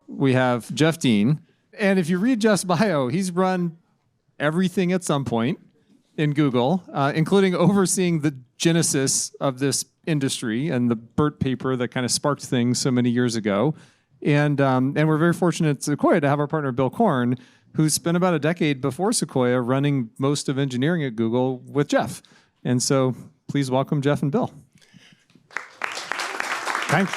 we have Jeff Dean. And if you read Jeff's bio, he's run everything at some point in Google, including overseeing the genesis of this industry and the BERT paper that kind of sparked things so many years ago. And we're very fortunate at Sequoia to have our partner, Bill Korn, who spent about a decade before Sequoia running most of engineering at Google with Jeff. And so please welcome Jeff and Bill. Thanks.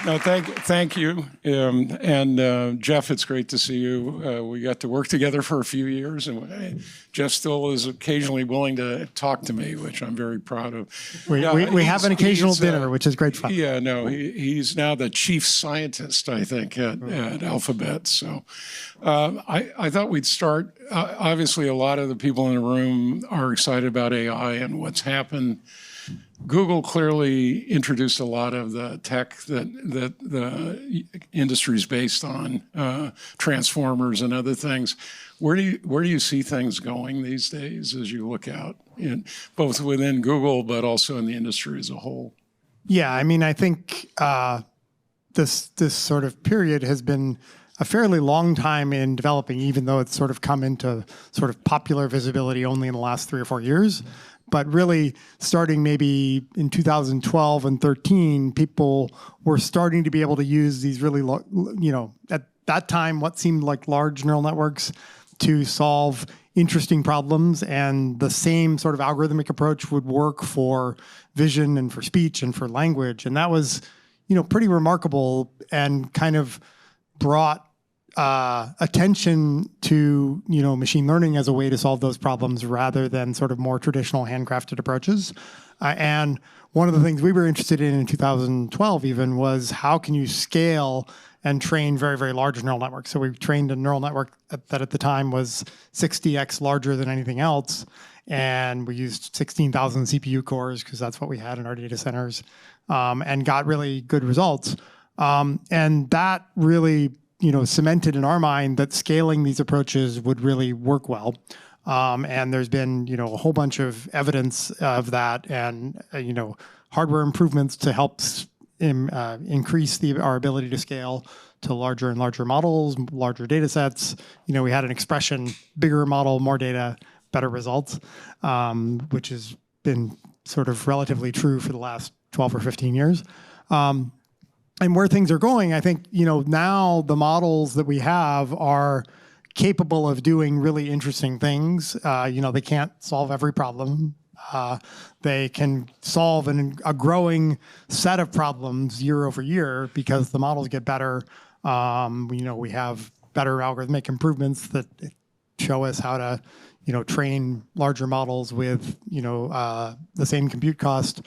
Thank you. And Jeff, it's great to see you. We got to work together for a few years, and Jeff still is occasionally willing to talk to me, which I'm very proud of. We have an occasional dinner, which is great fun. Yeah, no, he's now the chief scientist, I think, at Alphabet. So I thought we'd start. Obviously, a lot of the people in the room are excited about AI and what's happened. Google clearly introduced a lot of the tech that the industry is based on, transformers and other things. Where do you see things going these days as you look out, both within Google but also in the industry as a whole? Yeah, I mean, I think this sort of period has been a fairly long time in developing, even though it's sort of come into sort of popular visibility only in the last 3 or 4 years. But really, starting maybe in 2012 and 13, people were starting to be able to use these really, at that time, what seemed like large neural networks to solve interesting problems. And the same sort of algorithmic approach would work for vision and for speech and for language. And that was, pretty remarkable and kind of brought attention to machine learning as a way to solve those problems rather than sort of more traditional handcrafted approaches. And one of the things we were interested in 2012 even was how can you scale and train very, very large neural networks. So we trained a neural network that at the time was 60x larger than anything else. And we used 16,000 CPU cores because that's what we had in our data centers, and got really good results. And that really cemented in our mind that scaling these approaches would really work well. And there's been, a whole bunch of evidence of that and, hardware improvements to help increase our ability to scale to larger and larger models, larger data sets. We had an expression, bigger model, more data, better results, which has been sort of relatively true for the last 12 or 15 years. And where things are going, I think, now the models that we have are capable of doing really interesting things. They can't solve every problem. They can solve a growing set of problems year over year because the models get better. We have better algorithmic improvements that show us how to, train larger models with, the same compute cost,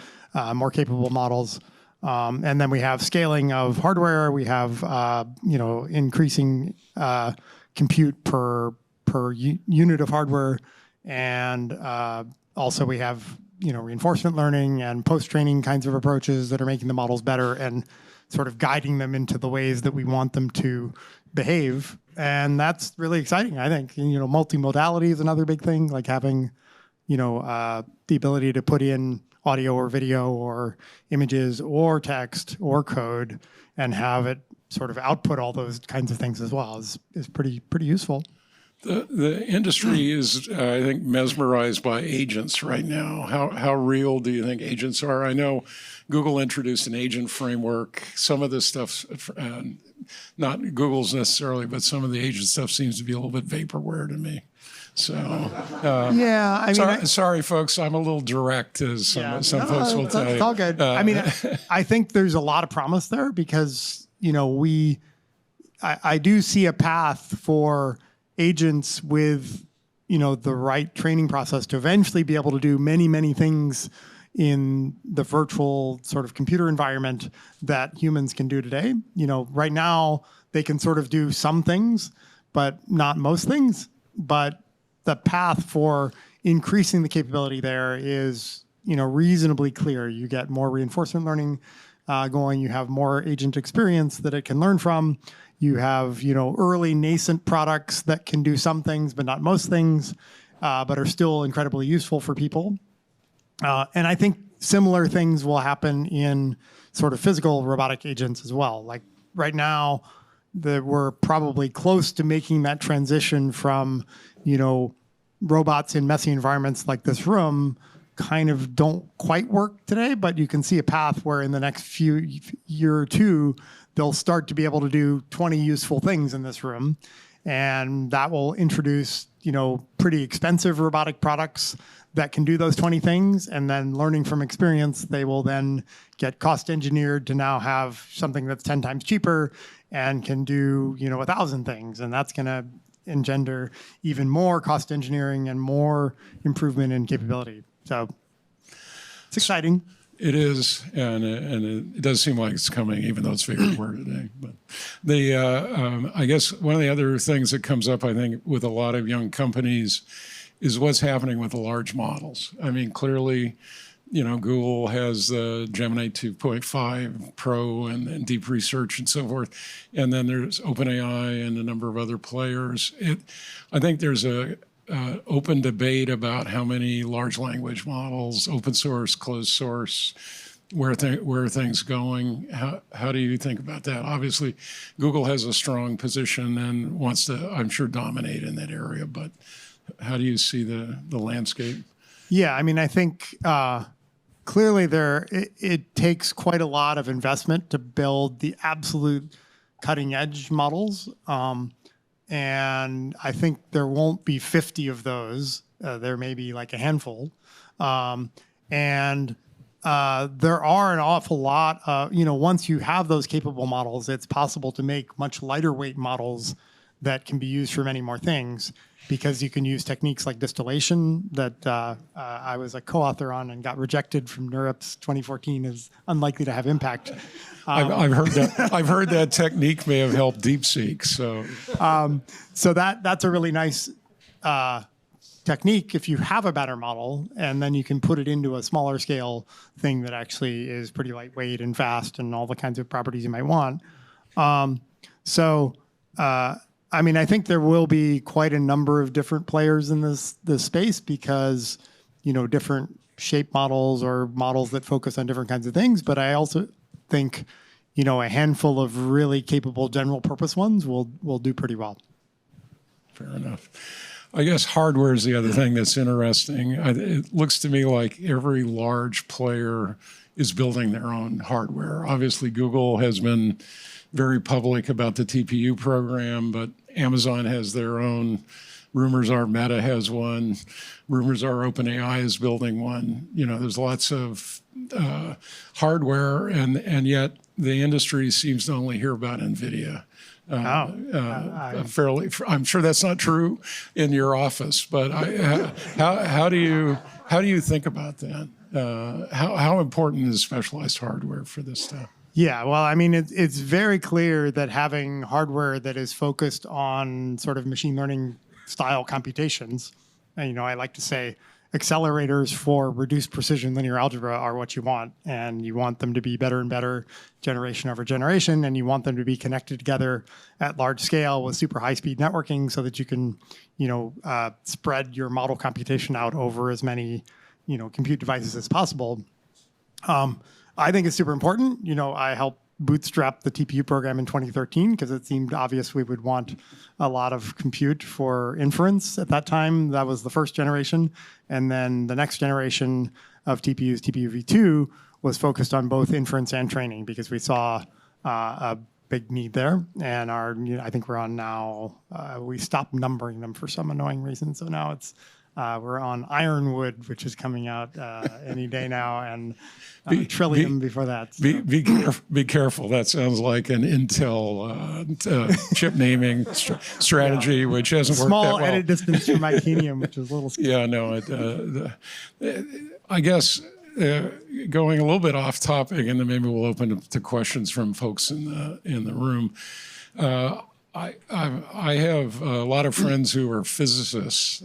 more capable models. And then we have scaling of hardware. We have, increasing compute per unit of hardware. And also we have, reinforcement learning and post-training kinds of approaches that are making the models better and sort of guiding them into the ways that we want them to behave. And that's really exciting, I think. Multimodality is another big thing, like having, the ability to put in audio or video or images or text or code and have it sort of output all those kinds of things as well is pretty useful. The industry is, I think, mesmerized by agents right now. How real do you think agents are? I know Google introduced an agent framework. Some of this stuff, not Google's necessarily, but some of the agent stuff seems to be a little bit vaporware to me. So, yeah, I mean, sorry, folks, I'm a little direct, as some folks will tell you. It's all good. I mean, I think there's a lot of promise there because, I do see a path for agents with, the right training process to eventually be able to do many, many things in the virtual sort of computer environment that humans can do today. Right now they can sort of do some things, but not most things. But the path for increasing the capability there is, reasonably clear. You get more reinforcement learning going. You have more agent experience that it can learn from. You have, early nascent products that can do some things, but not most things, but are still incredibly useful for people. And I think similar things will happen in sort of physical robotic agents as well. Like, right now that we're probably close to making that transition from, robots in messy environments like this room kind of don't quite work today, but you can see a path where in the next year or two, they'll start to be able to do 20 useful things in this room. And that will introduce, pretty expensive robotic products that can do those 20 things. And then learning from experience, they will then get cost engineered to now have something that's 10 times cheaper and can do, 1,000 things. And that's going to engender even more cost engineering and more improvement in capability. So it's exciting. It is, and it does seem like it's coming, even though it's vaporware today. But I guess one of the other things that comes up, I think, with a lot of young companies is what's happening with the large models. I mean, clearly, Google has the Gemini 2.5 Pro and deep research and so forth, and then there's OpenAI and a number of other players. I think there's a open debate about how many large language models, open source, closed source, where are things going? How do you think about that? Obviously, Google has a strong position and wants to, I'm sure, dominate in that area. But how do you see the landscape? Yeah, I mean, I think clearly it takes quite a lot of investment to build the absolute cutting edge models. And I think there won't be 50 of those. There may be like a handful. And there are an awful lot of, once you have those capable models, it's possible to make much lighter weight models that can be used for many more things because you can use techniques like distillation that I was a co-author on and got rejected from NeurIPS 2014 as unlikely to have impact. I've heard that. I've heard that technique may have helped DeepSeek. So that's a really nice technique if you have a better model, and then you can put it into a smaller scale thing that actually is pretty lightweight and fast and all the kinds of properties you might want. I mean, I think there will be quite a number of different players in this space because, different shape models or models that focus on different kinds of things. But I also think, a handful of really capable general purpose ones will do pretty well. Fair enough. I guess hardware is the other thing that's interesting. It looks to me like every large player is building their own hardware. Obviously, Google has been very public about the TPU program, but Amazon has their own. Rumors are Meta has one. Rumors are OpenAI is building one. There's lots of hardware, and yet the industry seems to only hear about NVIDIA. I'm sure that's not true in your office, but how do you think about that? How important is specialized hardware for this stuff? Yeah, well, I mean, it's very clear that having hardware that is focused on sort of machine learning style computations, and, I like to say accelerators for reduced precision linear algebra are what you want, and you want them to be better and better generation over generation, and you want them to be connected together at large scale with super high speed networking so that you can, spread your model computation out over as many, compute devices as possible. I think it's super important. I helped bootstrap the TPU program in 2013 because it seemed obvious we would want a lot of compute for inference. At that time, that was the first generation. And then the next generation of TPUs, TPU v2, was focused on both inference and training because we saw a big need there. And I think we're on now, we stopped numbering them for some annoying reason. So now we're on Ironwood, which is coming out any day now, and Trillium before that. So. Be careful. That sounds like an Intel chip naming strategy, which hasn't worked that well. Small edit distance from Itanium, which is a little scary. Yeah, no. I guess going a little bit off topic, and then maybe we'll open to questions from folks in the room. I have a lot of friends who are physicists.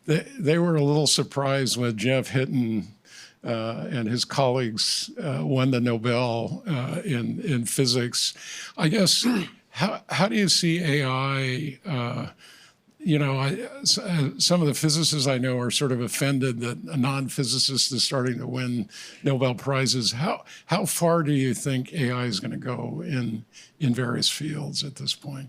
They were a little surprised when Jeff Hinton and his colleagues won the Nobel in physics. I guess, how do you see AI some of the physicists I know are sort of offended that a non-physicist is starting to win Nobel Prizes. How far do you think AI is going to go in various fields at this point?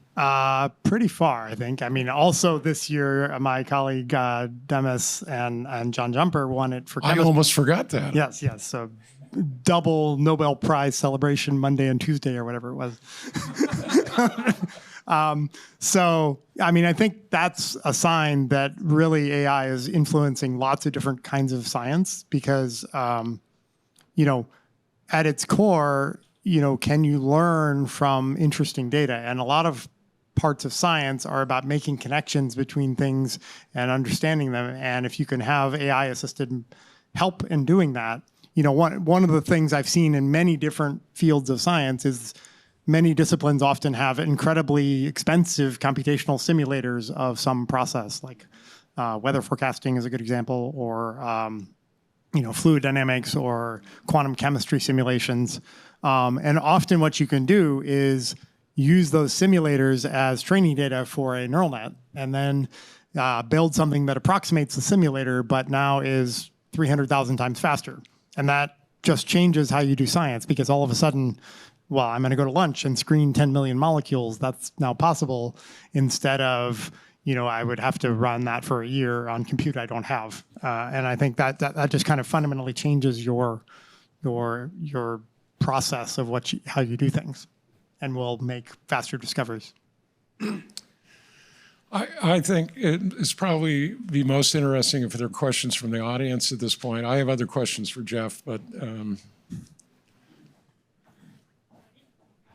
Pretty far, I think. I mean, also this year, my colleague Demis and John Jumper won it for I chemistry. almost forgot that. Yes. So double Nobel Prize celebration Monday and Tuesday or whatever it was. So, I mean, I think that's a sign that really AI is influencing lots of different kinds of science because, at its core, can you learn from interesting data? And a lot of parts of science are about making connections between things and understanding them. And if you can have AI assisted help in doing that, one of the things I've seen in many different fields of science is many disciplines often have incredibly expensive computational simulators of some process, like weather forecasting is a good example, or fluid dynamics or quantum chemistry simulations. And often what you can do is use those simulators as training data for a neural net and then build something that approximates the simulator, but now is 300,000 times faster. And that just changes how you do science because all of a sudden, well, I'm going to go to lunch and screen 10 million molecules. That's now possible instead of, I would have to run that for a year on compute I don't have. And I think that just kind of fundamentally changes your process of how you do things and will make faster discoveries. I think it's probably the most interesting if there are questions from the audience at this point. I have other questions for Jeff, but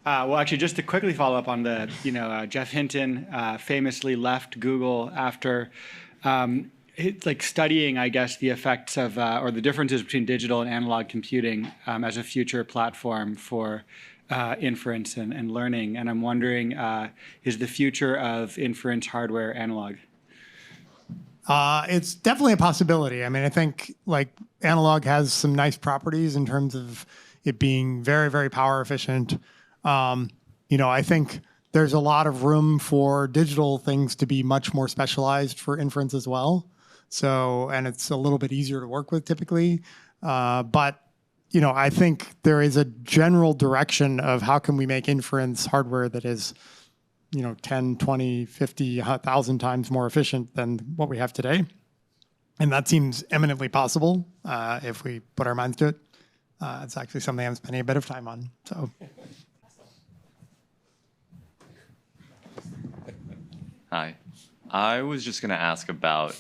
well, actually, just to quickly follow up on the, Jeff Hinton famously left Google after studying, I guess, the effects of or the differences between digital and analog computing as a future platform for inference and learning. And I'm wondering, is the future of inference hardware analog? It's definitely a possibility. I mean, I think analog has some nice properties in terms of it being very, very power efficient. I think there's a lot of room for digital things to be much more specialized for inference as well. So, and it's a little bit easier to work with typically. But I think there is a general direction of how can we make inference hardware that is, 10, 20, 50, 1,000 times more efficient than what we have today. And that seems eminently possible if we put our minds to it. It's actually something I'm spending a bit of time on. So. Hi. I was just going to ask about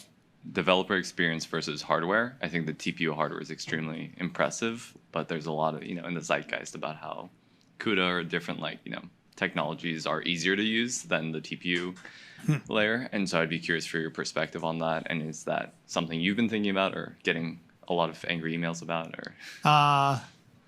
developer experience versus hardware. I think the TPU hardware is extremely impressive, but there's a lot of, in the zeitgeist about how CUDA or different technologies are easier to use than the TPU layer. And so I'd be curious for your perspective on that. And is that something you've been thinking about or getting a lot of angry emails about? Or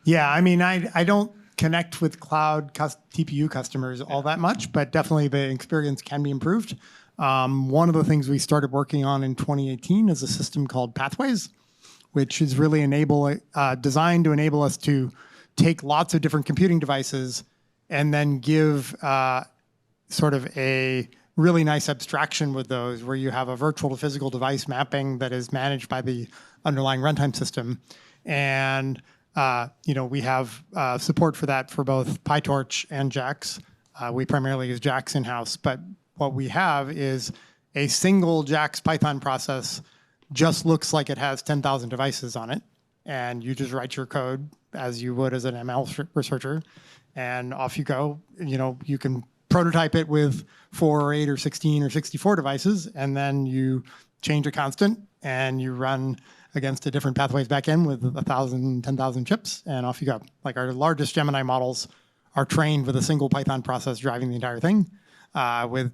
yeah, I mean, I don't connect with cloud TPU customers all that much, but definitely the experience can be improved. One of the things we started working on in 2018 is a system called Pathways, which is really designed to enable us to take lots of different computing devices and then give sort of a really nice abstraction with those where you have a virtual to physical device mapping that is managed by the underlying runtime system. And we have support for that for both PyTorch and JAX. We primarily use JAX in-house, but what we have is a single JAX Python process just looks like it has 10,000 devices on it. And you just write your code as you would as an ML researcher, and off you go. You can prototype it with 4 or 8 or 16 or 64 devices, and then you change a constant and you run against a different Pathways backend with 1,000, 10,000 chips, and off you go. Like our largest Gemini models are trained with a single Python process driving the entire thing with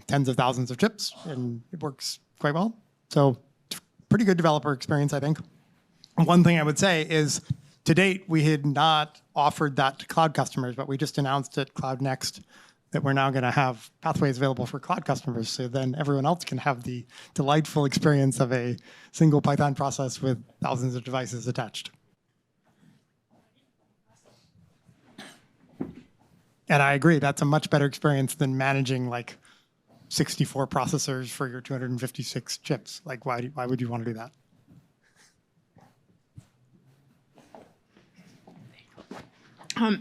tens of thousands of chips, and it works quite well. So pretty good developer experience, I think. One thing I would say is to date, we had not offered that to cloud customers, but we just announced at Cloud Next that we're now going to have Pathways available for cloud customers. So then everyone else can have the delightful experience of a single Python process with thousands of devices attached. And I agree, that's a much better experience than managing 64 processors for your 256 chips. Like, why would you want to do that?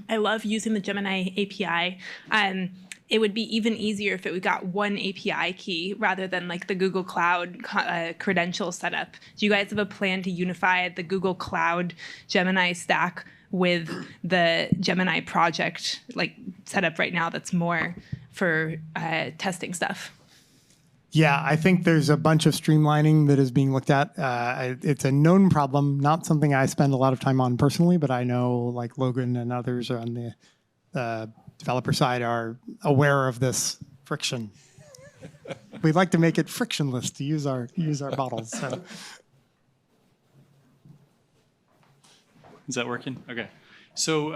I love using the Gemini API. It would be even easier if we got one API key rather than like the Google Cloud credential setup. Do you guys have a plan to unify the Google Cloud Gemini stack with the Gemini project like setup right now that's more for testing stuff? Yeah, I think there's a bunch of streamlining that is being looked at. It's a known problem, not something I spend a lot of time on personally, but I know like Logan and others on the developer side are aware of this friction. We'd like to make it frictionless to use our models. So. Is that working? Okay. So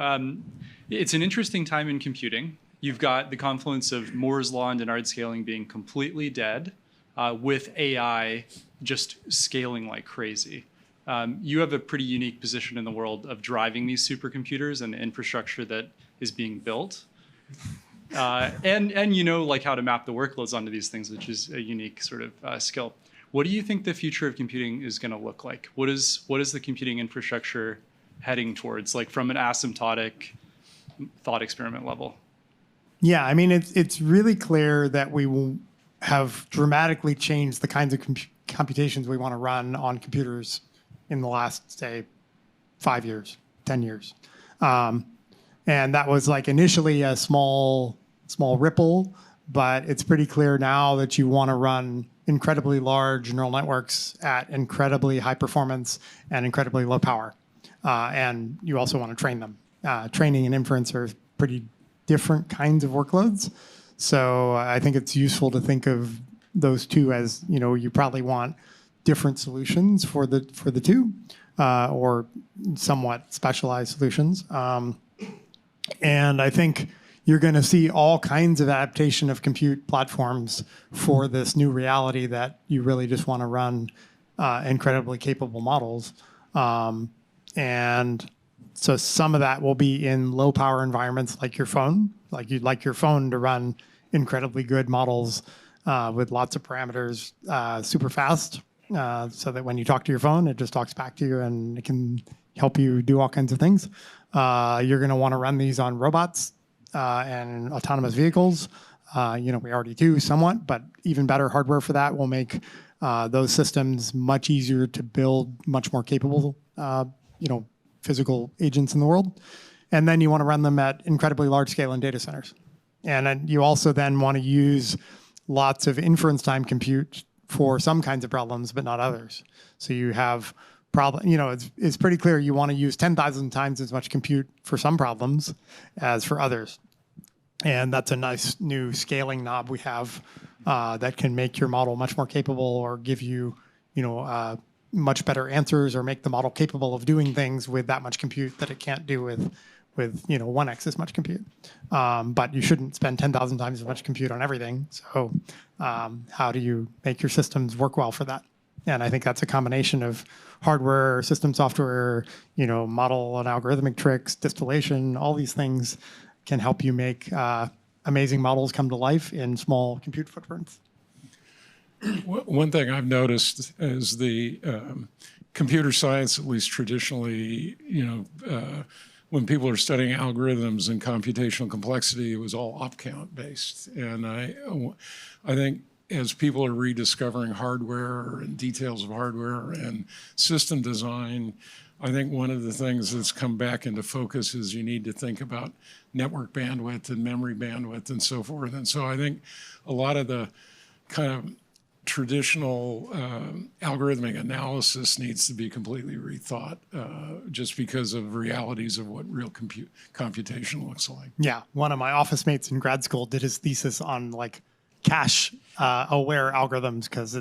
it's an interesting time in computing. You've got the confluence of Moore's law and Dennard scaling being completely dead, with AI just scaling like crazy. You have a pretty unique position in the world of driving these supercomputers and the infrastructure that is being built. And you know like how to map the workloads onto these things, which is a unique sort of skill. What do you think the future of computing is going to look like? What is the computing infrastructure heading towards, like from an asymptotic thought experiment level? Yeah, I mean, it's really clear that we will have dramatically changed the kinds of computations we want to run on computers in the last, say, 5 years, 10 years. And that was like initially a small ripple, but it's pretty clear now that you want to run incredibly large neural networks at incredibly high performance and incredibly low power. And you also want to train them. Training and inference are pretty different kinds of workloads. So I think it's useful to think of those two as, you probably want different solutions for the two, or somewhat specialized solutions. And I think you're going to see all kinds of adaptation of compute platforms for this new reality that you really just want to run incredibly capable models. And so some of that will be in low power environments like your phone. Like you'd like your phone to run incredibly good models with lots of parameters super fast, so that when you talk to your phone, it just talks back to you and it can help you do all kinds of things. You're going to want to run these on robots and autonomous vehicles. We already do somewhat, but even better hardware for that will make those systems much easier to build, much more capable, physical agents in the world. And then you want to run them at incredibly large scale in data centers. And then you also then want to use lots of inference time compute for some kinds of problems, but not others. So you have it's pretty clear you want to use 10,000 times as much compute for some problems as for others. And that's a nice new scaling knob we have that can make your model much more capable or give you, much better answers or make the model capable of doing things with that much compute that it can't do with 1x as much compute. But you shouldn't spend 10,000 times as much compute on everything. So how do you make your systems work well for that? And I think that's a combination of hardware, system software, model and algorithmic tricks, distillation, all these things can help you make amazing models come to life in small compute footprints. One thing I've noticed is the computer science, at least traditionally, when people are studying algorithms and computational complexity, it was all op count based. And I think as people are rediscovering hardware and details of hardware and system design, I think one of the things that's come back into focus is you need to think about network bandwidth and memory bandwidth and so forth. And so I think a lot of the kind of traditional algorithmic analysis needs to be completely rethought just because of realities of what real computation looks like. Yeah, one of my office mates in grad school did his thesis on like cache aware algorithms because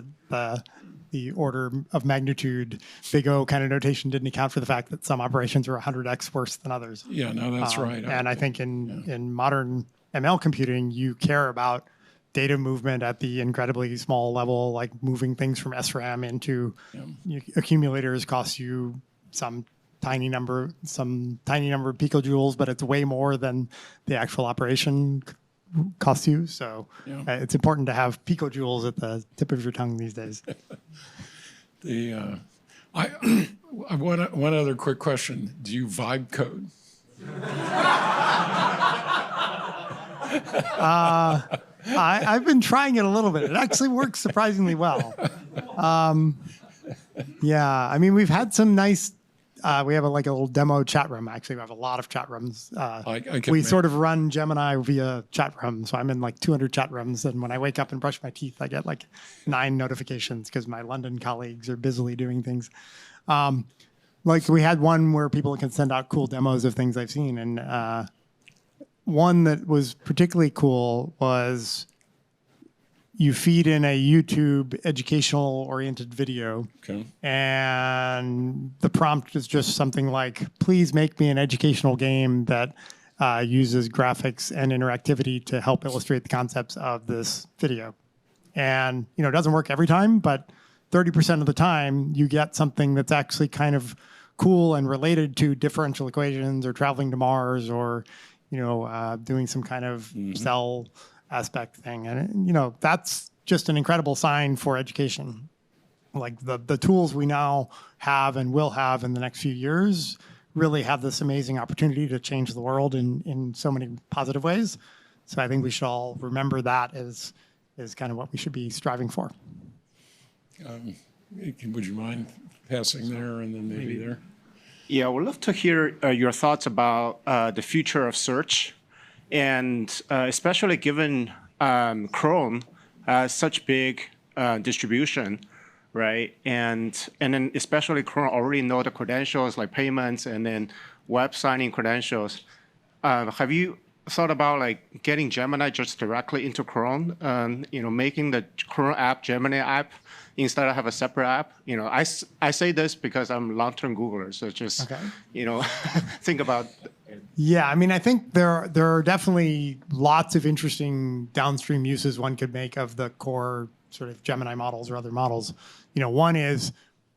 the order of magnitude big O kind of notation didn't account for the fact that some operations were 100x worse than others. Yeah, no, that's right. And I think in modern ML computing, you care about data movement at the incredibly small level, like moving things from SRAM into accumulators costs you some tiny number of picojoules, but it's way more than the actual operation costs you. So Yeah. it's important to have picojoules at the tip of your tongue these days. I want one other quick question. Do you vibe code? I've been trying it a little bit. It actually works surprisingly well. Yeah, I mean, we've had some nice. We have a little demo chat room. Actually, we have a lot of chat rooms. I can We imagine. sort of run Gemini via chat room. So I'm in 200 chat rooms. And when I wake up and brush my teeth, I get 9 notifications because my London colleagues are busily doing things. We had one where people can send out cool demos of things I've seen. And one that was particularly cool was you feed in a YouTube educational oriented video. Okay. And the prompt is just something like, please make me an educational game that uses graphics and interactivity to help illustrate the concepts of this video. And, it doesn't work every time, but 30% of the time you get something that's actually kind of cool and related to differential equations or traveling to Mars or, doing some kind of cell aspect thing. And, that's just an incredible sign for education. The tools we now have and will have in the next few years really have this amazing opportunity to change the world in so many positive ways. So I think we should all remember that as kind of what we should be striving for. Would you mind passing there and then maybe there? Yeah, I would love to hear your thoughts about the future of search, and especially given Chrome has such big distribution, right? And then especially Chrome already know the credentials like payments and then web signing credentials. Have you thought about getting Gemini just directly into Chrome? Making the Chrome app Gemini app instead of have a separate app. I say this because I'm a long-term Googler, so just think about. Yeah, I mean, I think there are definitely lots of interesting downstream uses one could make of the core sort of Gemini models or other models. One is,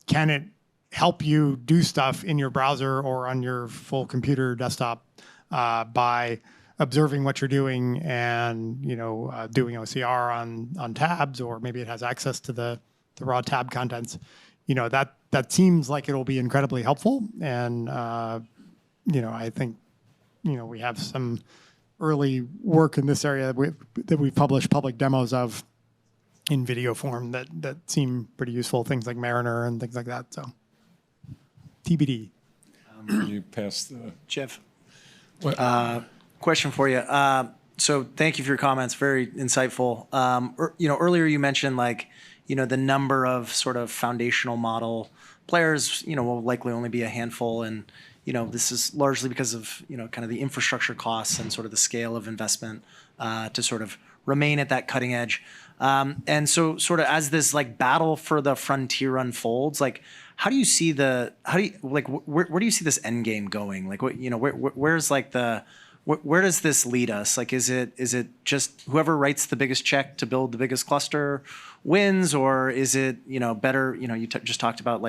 can it help you do stuff in your browser or on your full computer desktop by observing what you're doing and doing OCR on tabs, or maybe it has access to the raw tab contents. That seems like it'll be incredibly helpful. And I think we have some early work in this area that we've published public demos of in video form that seem pretty useful. Things like Mariner and things like that. So TBD. Can you pass the? Jeff, What? question for you. So thank you for your comments. Very insightful. Earlier you mentioned the number of sort of foundational model players, will likely only be a handful. And, this is largely because of, kind of the infrastructure costs and sort of the scale of investment to sort of remain at that cutting edge. And so sort of as this battle for the frontier unfolds, how do you see where do you see this end game going? Where's where does this lead us? Is it just whoever writes the biggest check to build the biggest cluster wins, or is it better? You just talked about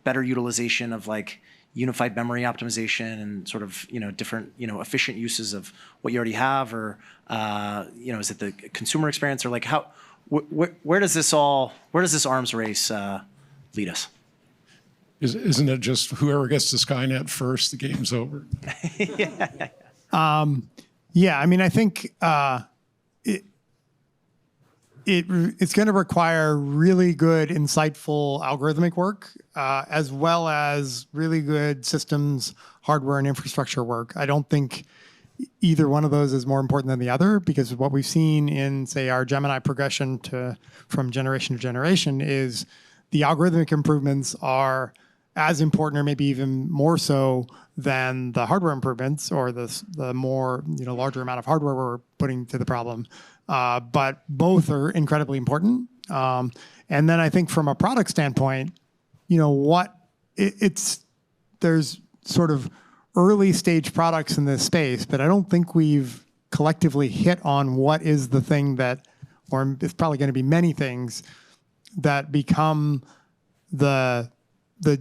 better utilization of unified memory optimization and sort of different efficient uses of what you already have, or is it the consumer experience, or where does this arms race lead us? Isn't it just whoever gets to Skynet first, the game's over? Yeah, I mean, I think it's going to require really good, insightful algorithmic work, as well as really good systems, hardware, and infrastructure work. I don't think either one of those is more important than the other, because what we've seen in, say, our Gemini progression from generation to generation is the algorithmic improvements are as important, or maybe even more so, than the hardware improvements or the more larger amount of hardware we're putting to the problem. But both are incredibly important. And then I think from a product standpoint, there's sort of early stage products in this space, but I don't think we've collectively hit on what is the thing that, or it's probably going to be many things that become the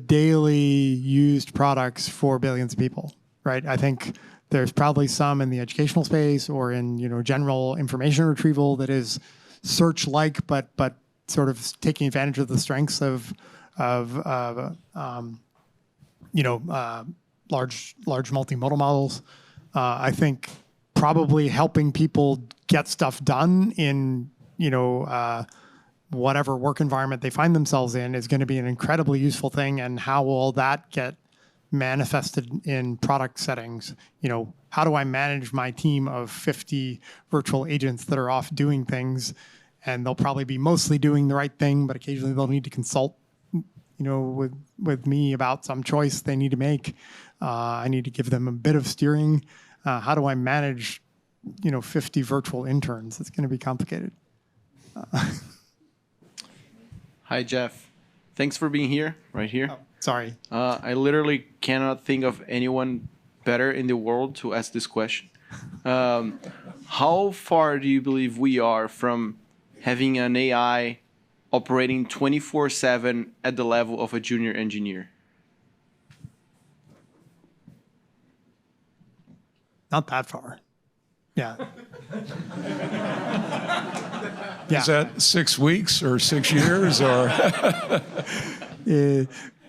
daily used products for billions of people, right? I think There's probably some in the educational space or in general information retrieval that is search-like, but sort of taking advantage of the strengths of large multimodal models. I think probably helping people get stuff done in whatever work environment they find themselves in is going to be an incredibly useful thing. And how will that get manifested in product settings? How do I manage my team of 50 virtual agents that are off doing things, and they'll probably be mostly doing the right thing, but occasionally they'll need to consult with me about some choice they need to make. I need to give them a bit of steering. How do I manage 50 virtual interns? It's going to be complicated. Hi, Jeff. Thanks for being here, right here. Oh, sorry. I literally cannot think of anyone better in the world to ask this question. How far do you believe we are from having an AI operating 24/7 at the level of a junior engineer? Not that far. Yeah. Is that 6 weeks or 6 years or?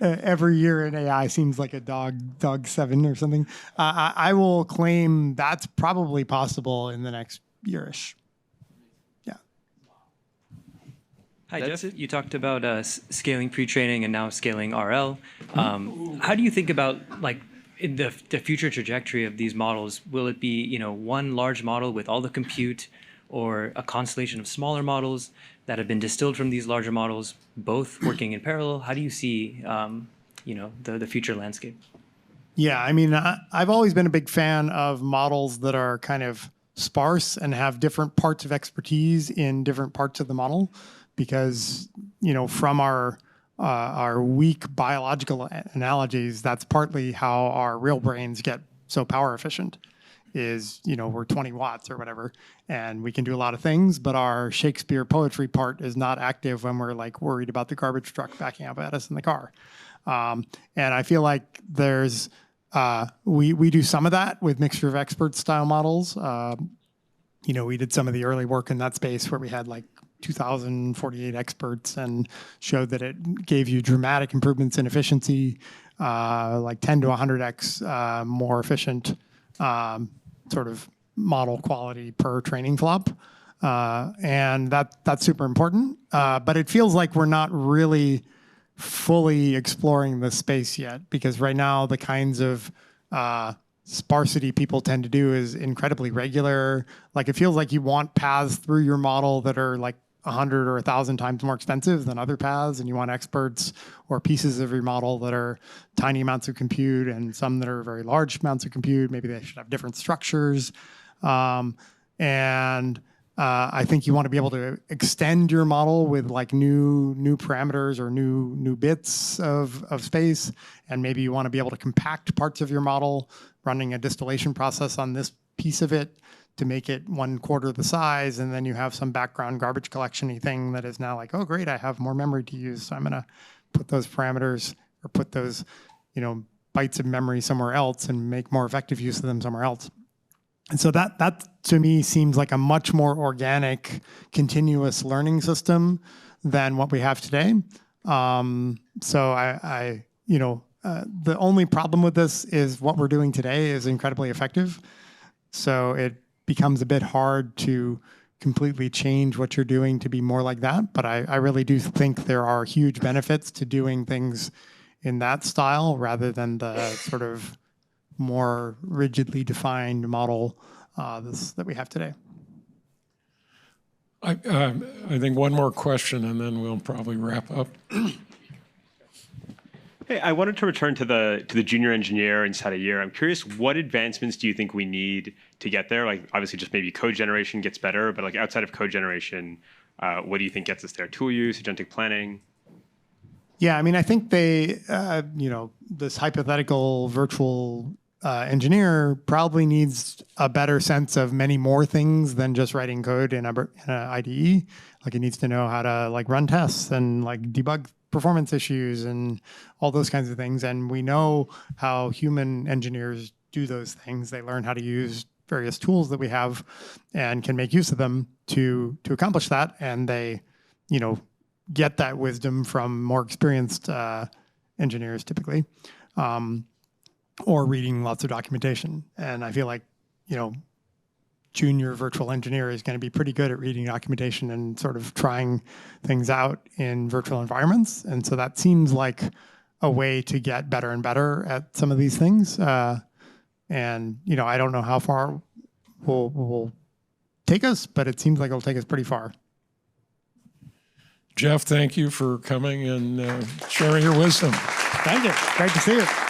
Every year in AI seems like a dog 7 or something. I will claim that's probably possible in the next yearish. Yeah. Hi, Jeff. You talked about scaling pre-training and now scaling RL. How do you think about in the future trajectory of these models? Will it be one large model with all the compute, or a constellation of smaller models that have been distilled from these larger models, both working in parallel? How do you see the future landscape? Yeah, I mean, I've always been a big fan of models that are kind of sparse and have different parts of expertise in different parts of the model, because from our weak biological analogies, that's partly how our real brains get so power efficient. Is we're 20 watts or whatever, and we can do a lot of things, but our Shakespeare poetry part is not active when we're worried about the garbage truck backing up at us in the car. And I feel like there's we do some of that with mixture of experts style models. We did some of the early work in that space where we had 2,048 experts and showed that it gave you dramatic improvements in efficiency, 10 to 100x more efficient sort of model quality per training flop. And that's super important. But it feels like we're not really fully exploring the space yet, because right now the kinds of sparsity people tend to do is incredibly regular. It feels like you want paths through your model that are 100 or 1,000 times more expensive than other paths, and you want experts or pieces of your model that are tiny amounts of compute and some that are very large amounts of compute. Maybe they should have different structures. And I think you want to be able to extend your model with new parameters or new bits of space. And maybe you want to be able to compact parts of your model, running a distillation process on this piece of it to make it 1/4 the size, and then you have some background garbage collection-y thing that is now oh great, I have more memory to use, so I'm gonna put those parameters or put those bytes of memory somewhere else and make more effective use of them somewhere else. And so that to me seems like a much more organic, continuous learning system than what we have today. So the only problem with this is what we're doing today is incredibly effective. So it becomes a bit hard to completely change what you're doing to be more like that. But I really do think there are huge benefits to doing things in that style rather than the sort of more rigidly defined model that we have today. I think one more question and then we'll probably wrap up. Hey, I wanted to return to the junior engineer inside a year. I'm curious, what advancements do you think we need to get there? Obviously, just maybe code generation gets better, but outside of code generation, what do you think gets us there? Tool use, agentic planning? Yeah, I mean, I think they, this hypothetical virtual engineer probably needs a better sense of many more things than just writing code in a IDE. It needs to know how to run tests and debug performance issues and all those kinds of things. And we know how human engineers do those things. They learn how to use various tools that we have and can make use of them to accomplish that. And they, get that wisdom from more experienced engineers typically, or reading lots of documentation. And I feel like, junior virtual engineer is going to be pretty good at reading documentation and sort of trying things out in virtual environments. And so that seems like a way to get better and better at some of these things. And, I don't know how far will take us, but it seems like it'll take us pretty far. Jeff, thank you for coming and sharing your wisdom. Thank you. Great to see you.